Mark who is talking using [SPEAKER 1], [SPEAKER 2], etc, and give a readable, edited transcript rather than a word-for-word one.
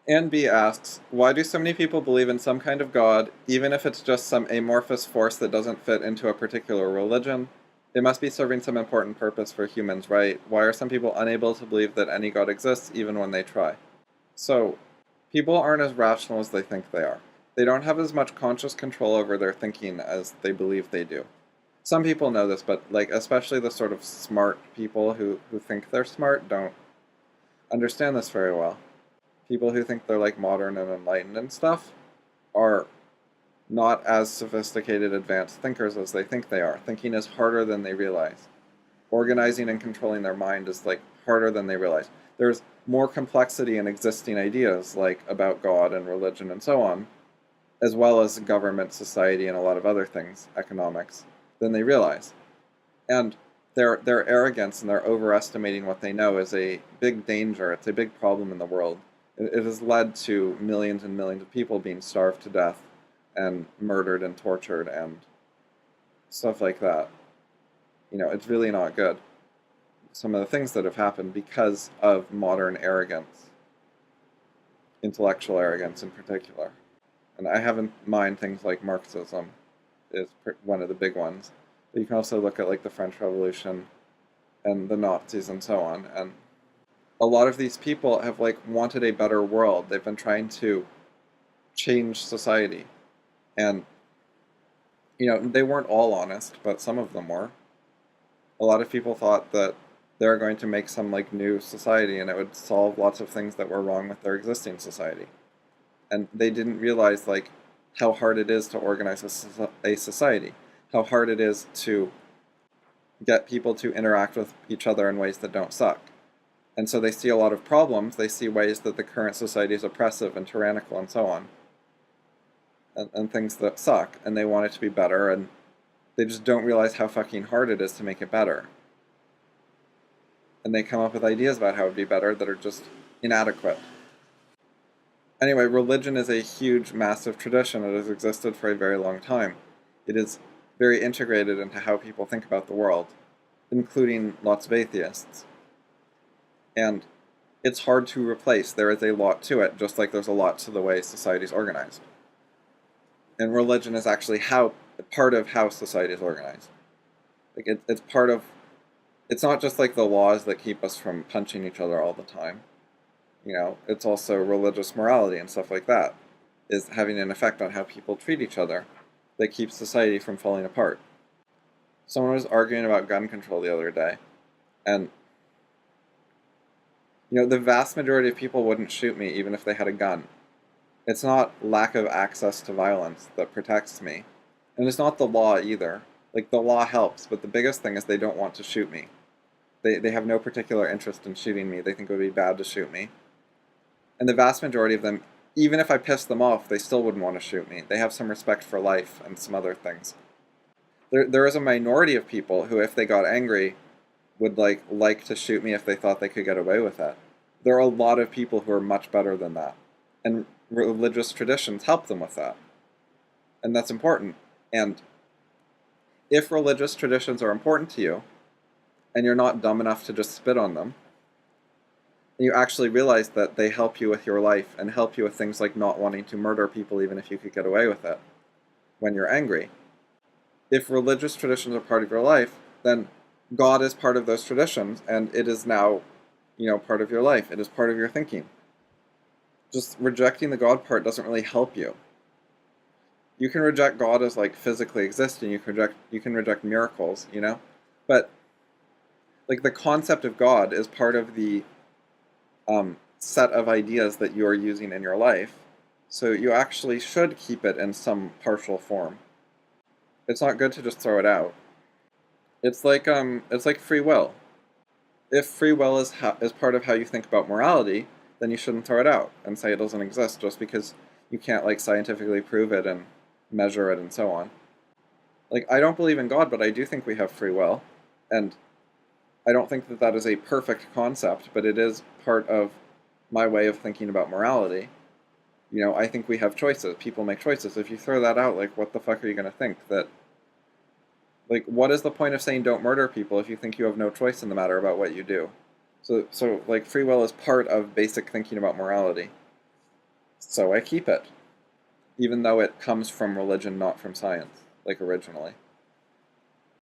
[SPEAKER 1] Ann B asks, why do so many people believe in some kind of God, even if it's just some amorphous force that doesn't fit into a particular religion? It must be serving some important purpose for humans, right? Why are some people unable to believe that any God exists, even when they try? So, people aren't as rational as they think they are. They don't have as much conscious control over their thinking as they believe they do. Some people know this, but like especially the sort of smart people who think they're smart don't understand this very well. People who think they're like modern and enlightened and stuff are not as sophisticated advanced thinkers as they think they are. Thinking is harder than they realize. Organizing and controlling their mind is like harder than they realize. There's more complexity in existing ideas like about God and religion and so on, as well as government, society, and a lot of other things, economics, than they realize. And their arrogance and their overestimating what they know is a big danger. It's a big problem in the world. It has led to millions and millions of people being starved to death and murdered and tortured and stuff like that. It's really not good. Some of the things that have happened because of modern arrogance, intellectual arrogance in particular. And I have in mind things like Marxism is one of the big ones. But you can also look at like the French Revolution and the Nazis and so on. And a lot of these people have like wanted a better world. They've been trying to change society. And they weren't all honest, but some of them were. A lot of people thought that they're going to make some like new society and it would solve lots of things that were wrong with their existing society. And they didn't realize like how hard it is to organize a society, how hard it is to get people to interact with each other in ways that don't suck. And so they see a lot of problems. They see ways that the current society is oppressive and tyrannical and so on, and things that suck, and they want it to be better, and they just don't realize how fucking hard it is to make it better. And they come up with ideas about how it would be better that are just inadequate. Anyway, religion is a huge, massive tradition that has existed for a very long time. It is very integrated into how people think about the world, including lots of atheists. And it's hard to replace. There is a lot to it, just like there's a lot to the way society is organized. And religion is actually part of how society is organized. Like it's part of. It's not just like the laws that keep us from punching each other all the time. It's also religious morality and stuff like that is having an effect on how people treat each other that keeps society from falling apart. Someone was arguing about gun control the other day, and the vast majority of people wouldn't shoot me even if they had a gun. It's not lack of access to violence that protects me, and it's not the law either. Like, the law helps, but the biggest thing is they don't want to shoot me. They have no particular interest in shooting me. They think it would be bad to shoot me. And the vast majority of them, even if I pissed them off, they still wouldn't want to shoot me. They have some respect for life and some other things. There is a minority of people who, if they got angry, would like to shoot me if they thought they could get away with it. There are a lot of people who are much better than that. And religious traditions help them with that. And that's important. And if religious traditions are important to you, and you're not dumb enough to just spit on them, and you actually realize that they help you with your life and help you with things like not wanting to murder people even if you could get away with it when you're angry. If religious traditions are part of your life, then God is part of those traditions, and it is now, part of your life. It is part of your thinking. Just rejecting the God part doesn't really help you. You can reject God as like physically existing. You can reject miracles, but like the concept of God is part of the set of ideas that you are using in your life. So you actually should keep it in some partial form. It's not good to just throw it out. It's like free will. If free will is part of how you think about morality, then you shouldn't throw it out and say it doesn't exist just because you can't like scientifically prove it and measure it and so on. Like, I don't believe in God, but I do think we have free will, and I don't think that is a perfect concept, but it is part of my way of thinking about morality. I think we have choices. People make choices. If you throw that out, like, what the fuck are you going to think? That, like, what is the point of saying don't murder people if you think you have no choice in the matter about what you do? So like, free will is part of basic thinking about morality. So I keep it, even though it comes from religion, not from science, like originally.